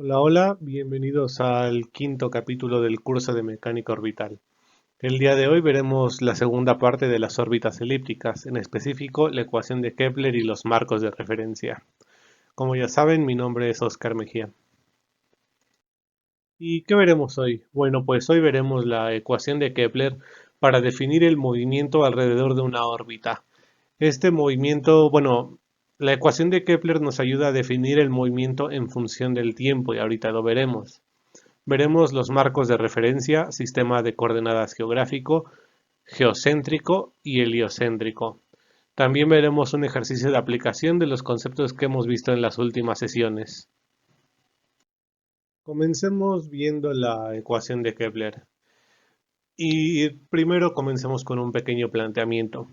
Hola, hola, bienvenidos al quinto capítulo del curso de mecánica orbital. El día de hoy veremos la segunda parte de las órbitas elípticas, en específico la ecuación de Kepler y los marcos de referencia. Como ya saben, mi nombre es Oscar Mejía. ¿Y qué veremos hoy? Bueno, pues hoy veremos la ecuación de Kepler para definir el movimiento alrededor de una órbita. Este movimiento, bueno, la ecuación de Kepler nos ayuda a definir el movimiento en función del tiempo y ahorita lo veremos. Veremos los marcos de referencia, sistema de coordenadas geográfico, geocéntrico y heliocéntrico. También veremos un ejercicio de aplicación de los conceptos que hemos visto en las últimas sesiones. Comencemos viendo la ecuación de Kepler. Y primero comencemos con un pequeño planteamiento.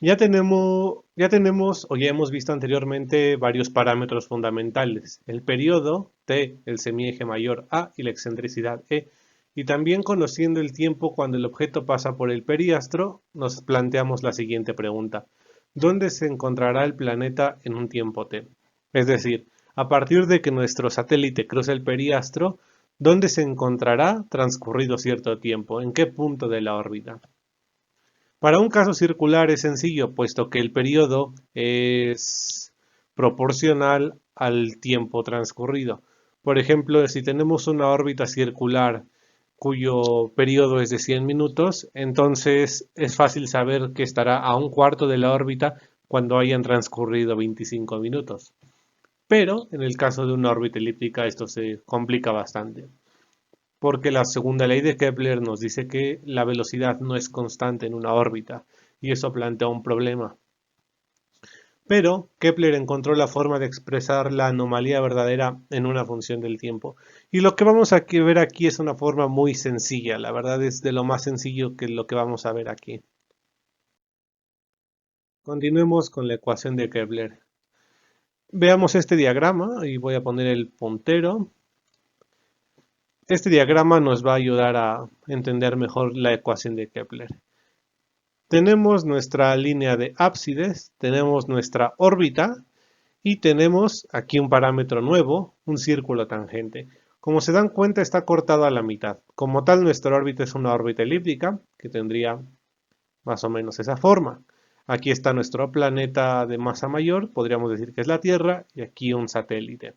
Ya tenemos o ya hemos visto anteriormente varios parámetros fundamentales, el periodo t, el semieje mayor a y la excentricidad e, y también conociendo el tiempo cuando el objeto pasa por el periastro, nos planteamos la siguiente pregunta: ¿dónde se encontrará el planeta en un tiempo t? Es decir, a partir de que nuestro satélite cruce el periastro, ¿dónde se encontrará transcurrido cierto tiempo? ¿En qué punto de la órbita? Para un caso circular es sencillo, puesto que el periodo es proporcional al tiempo transcurrido. Por ejemplo, si tenemos una órbita circular cuyo periodo es de 100 minutos, entonces es fácil saber que estará a un cuarto de la órbita cuando hayan transcurrido 25 minutos. Pero en el caso de una órbita elíptica esto se complica bastante, porque la segunda ley de Kepler nos dice que la velocidad no es constante en una órbita, y eso plantea un problema. Pero Kepler encontró la forma de expresar la anomalía verdadera en una función del tiempo. Y lo que vamos a ver aquí es una forma muy sencilla, la verdad es de lo más sencillo que lo que vamos a ver aquí. Continuemos con la ecuación de Kepler. Veamos este diagrama y voy a poner el puntero. Este diagrama nos va a ayudar a entender mejor la ecuación de Kepler. Tenemos nuestra línea de ábsides, tenemos nuestra órbita y tenemos aquí un parámetro nuevo, un círculo tangente. Como se dan cuenta, está cortado a la mitad. Como tal, nuestra órbita es una órbita elíptica que tendría más o menos esa forma. Aquí está nuestro planeta de masa mayor, podríamos decir que es la Tierra, y aquí un satélite.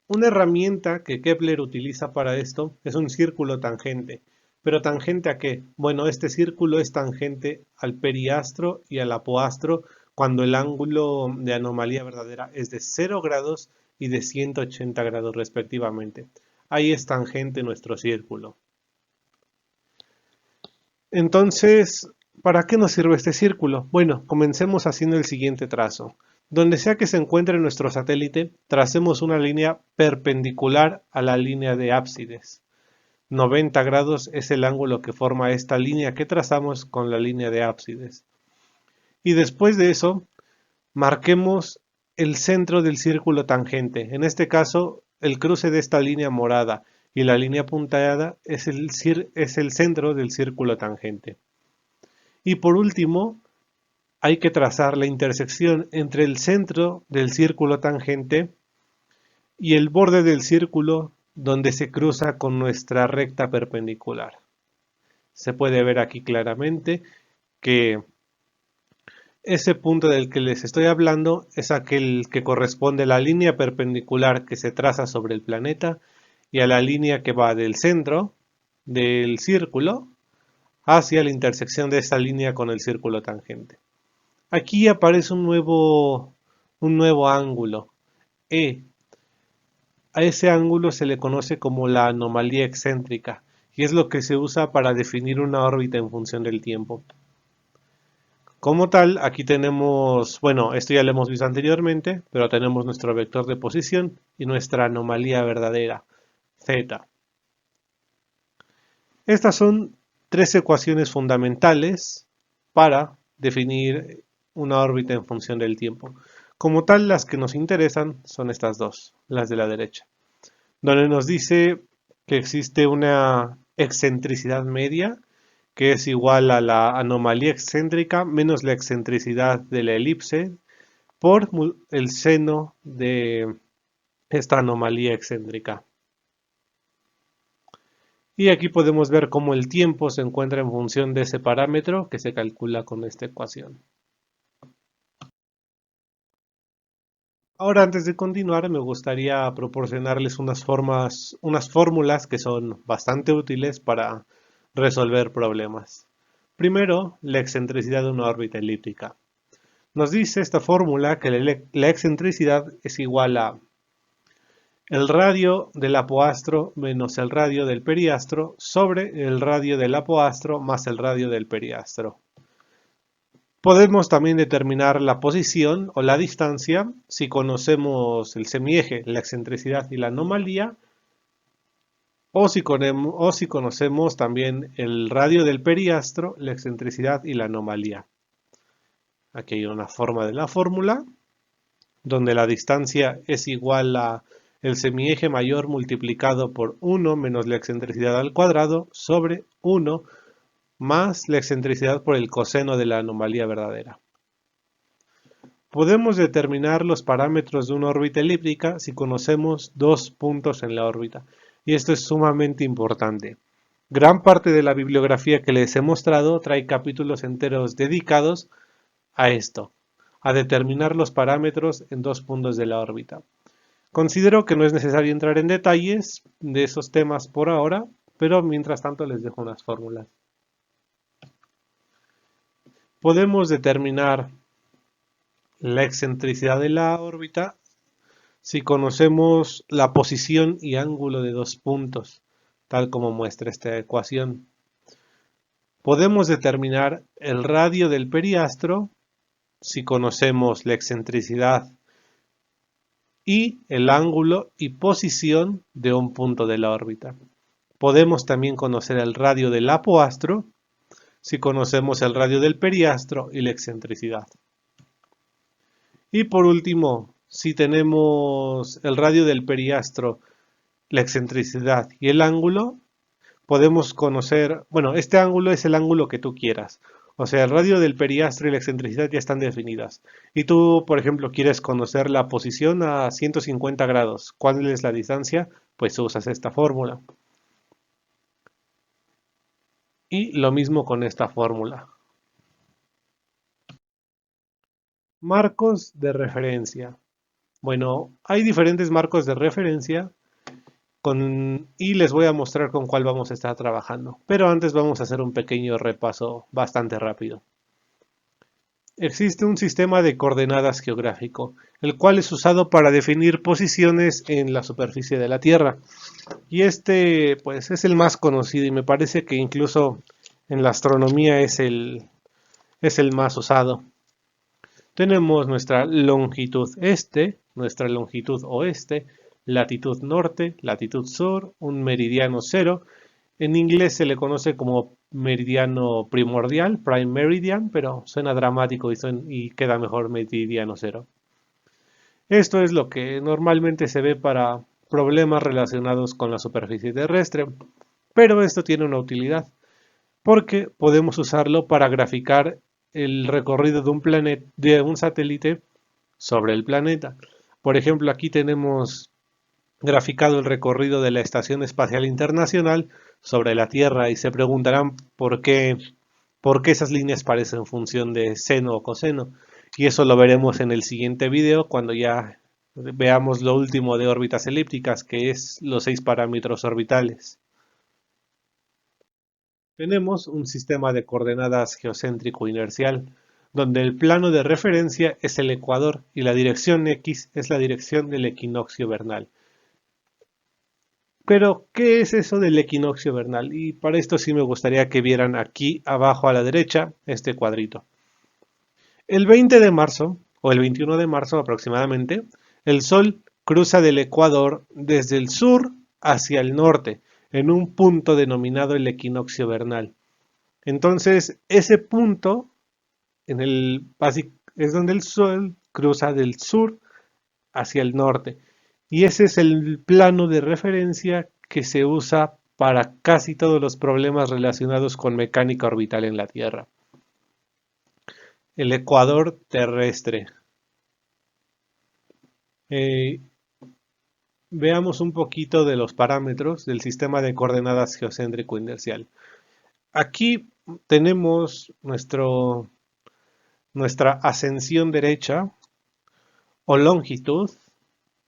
Una herramienta que Kepler utiliza para esto es un círculo tangente. ¿Pero tangente a qué? Bueno, este círculo es tangente al periastro y al apoastro cuando el ángulo de anomalía verdadera es de 0 grados y de 180 grados respectivamente. Ahí es tangente nuestro círculo. Entonces, ¿para qué nos sirve este círculo? Bueno, comencemos haciendo el siguiente trazo. Donde sea que se encuentre nuestro satélite, tracemos una línea perpendicular a la línea de ábsides. 90 grados es el ángulo que forma esta línea que trazamos con la línea de ábsides. Y después de eso, marquemos el centro del círculo tangente. En este caso, el cruce de esta línea morada y la línea punteada es el centro del círculo tangente. Y por último, hay que trazar la intersección entre el centro del círculo tangente y el borde del círculo donde se cruza con nuestra recta perpendicular. Se puede ver aquí claramente que ese punto del que les estoy hablando es aquel que corresponde a la línea perpendicular que se traza sobre el planeta y a la línea que va del centro del círculo hacia la intersección de esa línea con el círculo tangente. Aquí aparece un nuevo ángulo, E. A ese ángulo se le conoce como la anomalía excéntrica y es lo que se usa para definir una órbita en función del tiempo. Como tal, aquí tenemos, bueno, esto ya lo hemos visto anteriormente, pero tenemos nuestro vector de posición y nuestra anomalía verdadera, Z. Estas son tres ecuaciones fundamentales para definir una órbita en función del tiempo. Como tal, las que nos interesan son estas dos, las de la derecha, donde nos dice que existe una excentricidad media que es igual a la anomalía excéntrica menos la excentricidad de la elipse por el seno de esta anomalía excéntrica. Y aquí podemos ver cómo el tiempo se encuentra en función de ese parámetro que se calcula con esta ecuación. Ahora, antes de continuar, me gustaría proporcionarles unas fórmulas que son bastante útiles para resolver problemas. Primero, la excentricidad de una órbita elíptica. Nos dice esta fórmula que la excentricidad es igual a el radio del apoastro menos el radio del periastro sobre el radio del apoastro más el radio del periastro. Podemos también determinar la posición o la distancia si conocemos el semieje, la excentricidad y la anomalía, o si conocemos también el radio del periastro, la excentricidad y la anomalía. Aquí hay una forma de la fórmula, donde la distancia es igual a el semieje mayor multiplicado por 1 menos la excentricidad al cuadrado sobre 1 más la excentricidad por el coseno de la anomalía verdadera. Podemos determinar los parámetros de una órbita elíptica si conocemos dos puntos en la órbita, y esto es sumamente importante. Gran parte de la bibliografía que les he mostrado trae capítulos enteros dedicados a esto, a determinar los parámetros en dos puntos de la órbita. Considero que no es necesario entrar en detalles de esos temas por ahora, pero mientras tanto les dejo unas fórmulas. Podemos determinar la excentricidad de la órbita si conocemos la posición y ángulo de dos puntos, tal como muestra esta ecuación. Podemos determinar el radio del periastro si conocemos la excentricidad y el ángulo y posición de un punto de la órbita. Podemos también conocer el radio del apoastro si conocemos el radio del periastro y la excentricidad. Y por último, si tenemos el radio del periastro, la excentricidad y el ángulo, podemos conocer, bueno, este ángulo es el ángulo que tú quieras. O sea, el radio del periastro y la excentricidad ya están definidas. Y tú, por ejemplo, quieres conocer la posición a 150 grados. ¿Cuál es la distancia? Pues usas esta fórmula. Y lo mismo con esta fórmula. Marcos de referencia. Bueno, hay diferentes marcos de referencia y les voy a mostrar con cuál vamos a estar trabajando. Pero antes vamos a hacer un pequeño repaso bastante rápido. Existe un sistema de coordenadas geográfico, el cual es usado para definir posiciones en la superficie de la Tierra. Y este, pues, es el más conocido y me parece que incluso en la astronomía es el más usado. Tenemos nuestra longitud este, nuestra longitud oeste, latitud norte, latitud sur, un meridiano cero. En inglés se le conoce como meridiano primordial, prime meridian, pero suena dramático y queda mejor meridiano cero. Esto es lo que normalmente se ve para problemas relacionados con la superficie terrestre, pero esto tiene una utilidad, porque podemos usarlo para graficar el recorrido de un satélite sobre el planeta. Por ejemplo, aquí tenemos graficado el recorrido de la Estación Espacial Internacional sobre la Tierra y se preguntarán por qué esas líneas parecen en función de seno o coseno. Y eso lo veremos en el siguiente video cuando ya veamos lo último de órbitas elípticas, que es los 6 parámetros orbitales. Tenemos un sistema de coordenadas geocéntrico inercial, donde el plano de referencia es el ecuador y la dirección X es la dirección del equinoccio vernal. Pero, ¿qué es eso del equinoccio vernal? Y para esto sí me gustaría que vieran aquí abajo a la derecha este cuadrito. El 20 de marzo, o el 21 de marzo aproximadamente, el Sol cruza del ecuador desde el sur hacia el norte, en un punto denominado el equinoccio vernal. Entonces, ese punto es donde el Sol cruza del sur hacia el norte. Y ese es el plano de referencia que se usa para casi todos los problemas relacionados con mecánica orbital en la Tierra. El ecuador terrestre. veamos un poquito de los parámetros del sistema de coordenadas geocéntrico inercial. Aquí tenemos nuestra ascensión derecha o longitud,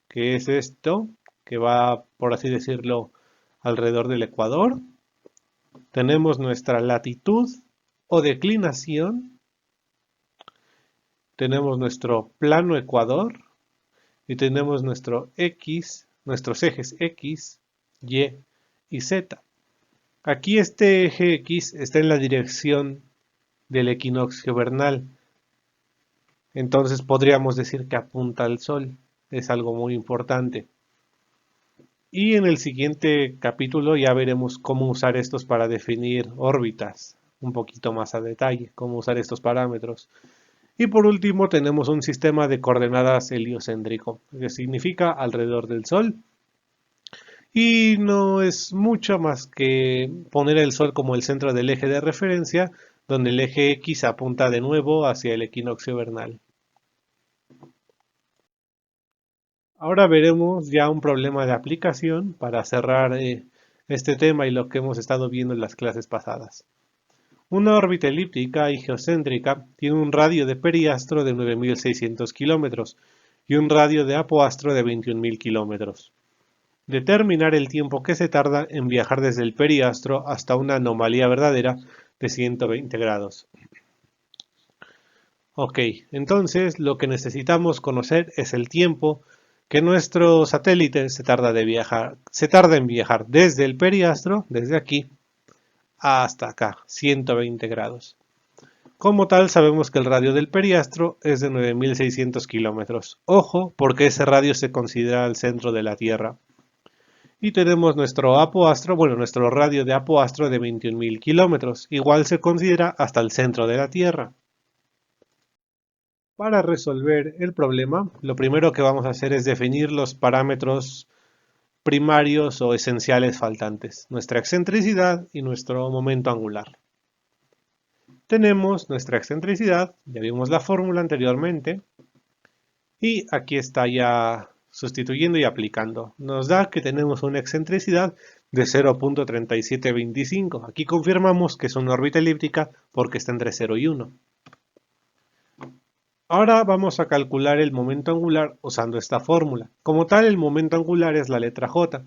que es esto, que va, por así decirlo, alrededor del ecuador. Tenemos nuestra latitud o declinación. Tenemos nuestro plano ecuador y tenemos nuestros ejes X, Y y Z. Aquí este eje X está en la dirección del equinoccio vernal, entonces podríamos decir que apunta al Sol, es algo muy importante. Y en el siguiente capítulo ya veremos cómo usar estos para definir órbitas, un poquito más a detalle, cómo usar estos parámetros. Y por último tenemos un sistema de coordenadas heliocéntrico, que significa alrededor del Sol. Y no es mucho más que poner el Sol como el centro del eje de referencia, donde el eje X apunta de nuevo hacia el equinoccio vernal. Ahora veremos ya un problema de aplicación para cerrar este tema y lo que hemos estado viendo en las clases pasadas. Una órbita elíptica y geocéntrica tiene un radio de periastro de 9.600 kilómetros y un radio de apoastro de 21.000 kilómetros. Determinar el tiempo que se tarda en viajar desde el periastro hasta una anomalía verdadera de 120 grados. Ok, entonces lo que necesitamos conocer es el tiempo que nuestro satélite se tarda en viajar desde el periastro, desde aquí, hasta acá, 120 grados. Como tal, sabemos que el radio del periastro es de 9.600 kilómetros. Ojo, porque ese radio se considera el centro de la Tierra. Y tenemos nuestro apoastro, nuestro radio de apoastro de 21.000 kilómetros. Igual se considera hasta el centro de la Tierra. Para resolver el problema, lo primero que vamos a hacer es definir los parámetros primarios o esenciales faltantes, nuestra excentricidad y nuestro momento angular. Tenemos nuestra excentricidad, ya vimos la fórmula anteriormente, y aquí está ya sustituyendo y aplicando. Nos da que tenemos una excentricidad de 0.3725. Aquí confirmamos que es una órbita elíptica porque está entre 0 y 1. Ahora vamos a calcular el momento angular usando esta fórmula. Como tal, el momento angular es la letra J,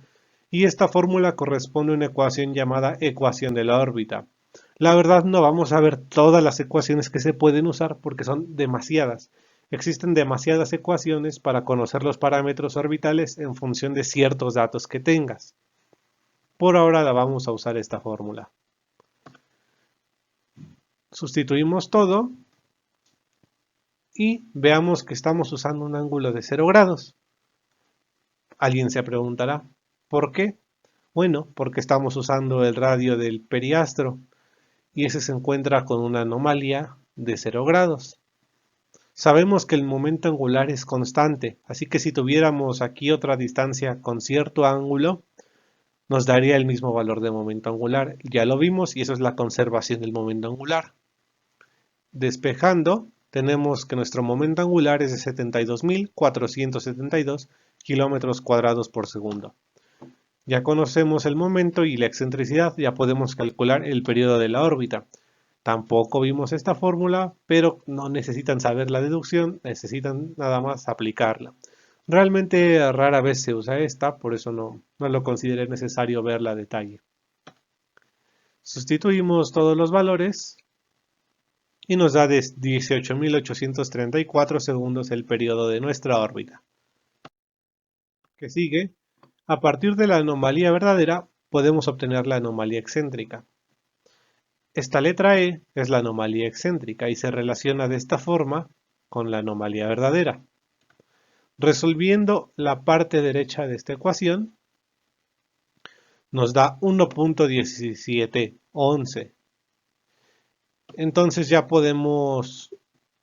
y esta fórmula corresponde a una ecuación llamada ecuación de la órbita. La verdad no vamos a ver todas las ecuaciones que se pueden usar porque son demasiadas. Existen demasiadas ecuaciones para conocer los parámetros orbitales en función de ciertos datos que tengas. Por ahora la vamos a usar esta fórmula. Sustituimos todo y veamos que estamos usando un ángulo de 0 grados. Alguien se preguntará, ¿por qué? Bueno, porque estamos usando el radio del periastro y ese se encuentra con una anomalía de 0 grados. Sabemos que el momento angular es constante, así que si tuviéramos aquí otra distancia con cierto ángulo, nos daría el mismo valor de momento angular. Ya lo vimos y eso es la conservación del momento angular. Despejando, tenemos que nuestro momento angular es de 72.472 kilómetros cuadrados por segundo. Ya conocemos el momento y la excentricidad, ya podemos calcular el periodo de la órbita. Tampoco vimos esta fórmula, pero no necesitan saber la deducción, necesitan nada más aplicarla. Realmente rara vez se usa esta, por eso no lo consideré necesario verla a detalle. Sustituimos todos los valores y nos da 18.834 segundos el periodo de nuestra órbita. ¿Qué sigue? A partir de la anomalía verdadera podemos obtener la anomalía excéntrica. Esta letra E es la anomalía excéntrica y se relaciona de esta forma con la anomalía verdadera. Resolviendo la parte derecha de esta ecuación, nos da 1.1711. Entonces ya podemos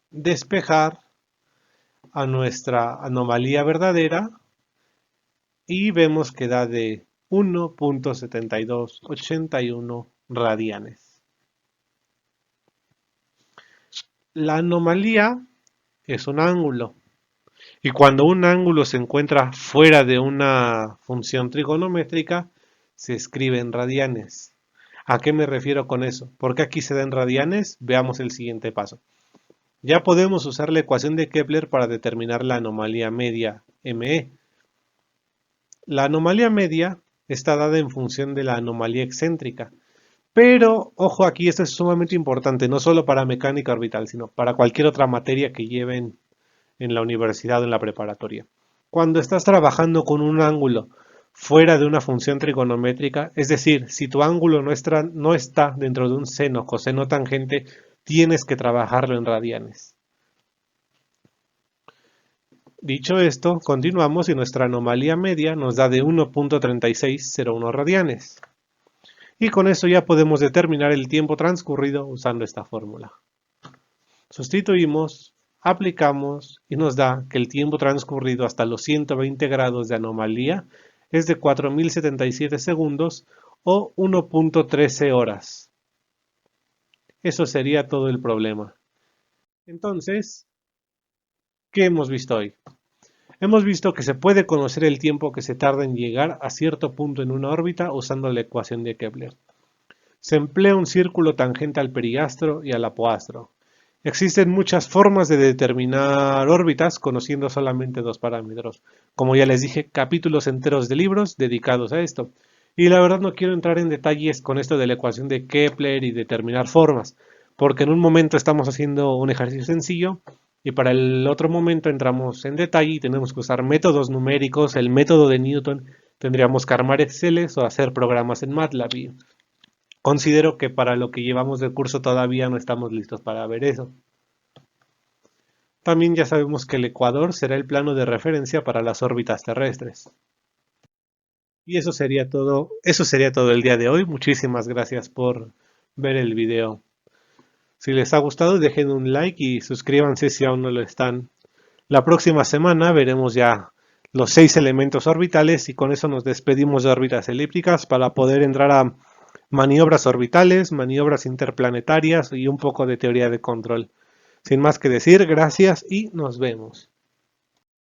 despejar a nuestra anomalía verdadera y vemos que da de 1.7281 radianes. La anomalía es un ángulo Y cuando un ángulo se encuentra fuera de una función trigonométrica, se escribe en radianes. ¿A qué me refiero con eso? ¿Por qué aquí se da en radianes? Veamos el siguiente paso. Ya podemos usar la ecuación de Kepler para determinar la anomalía media ME. La anomalía media está dada en función de la anomalía excéntrica. Pero, ojo aquí, esto es sumamente importante, no solo para mecánica orbital, sino para cualquier otra materia que lleven en la universidad o en la preparatoria. Cuando estás trabajando con un ángulo fuera de una función trigonométrica, es decir, si tu ángulo no está dentro de un seno, coseno, tangente, tienes que trabajarlo en radianes. Dicho esto, continuamos y nuestra anomalía media nos da de 1.3601 radianes. Y con eso ya podemos determinar el tiempo transcurrido usando esta fórmula. Sustituimos, aplicamos y nos da que el tiempo transcurrido hasta los 120 grados de anomalía es de 4077 segundos o 1.13 horas. Eso sería todo el problema. Entonces, ¿qué hemos visto hoy? Hemos visto que se puede conocer el tiempo que se tarda en llegar a cierto punto en una órbita usando la ecuación de Kepler. Se emplea un círculo tangente al perigastro y al apoastro. Existen muchas formas de determinar órbitas conociendo solamente dos parámetros. Como ya les dije, capítulos enteros de libros dedicados a esto. Y la verdad no quiero entrar en detalles con esto de la ecuación de Kepler y determinar formas, porque en un momento estamos haciendo un ejercicio sencillo y para el otro momento entramos en detalle y tenemos que usar métodos numéricos, el método de Newton, tendríamos que armar Excel o hacer programas en MATLAB. Y considero que para lo que llevamos de curso todavía no estamos listos para ver eso. También ya sabemos que el ecuador será el plano de referencia para las órbitas terrestres. Y eso sería todo el día de hoy. Muchísimas gracias por ver el video. Si les ha gustado, dejen un like y suscríbanse si aún no lo están. La próxima semana veremos ya los 6 elementos orbitales y con eso nos despedimos de órbitas elípticas para poder entrar a maniobras orbitales, maniobras interplanetarias y un poco de teoría de control. Sin más que decir, gracias y nos vemos.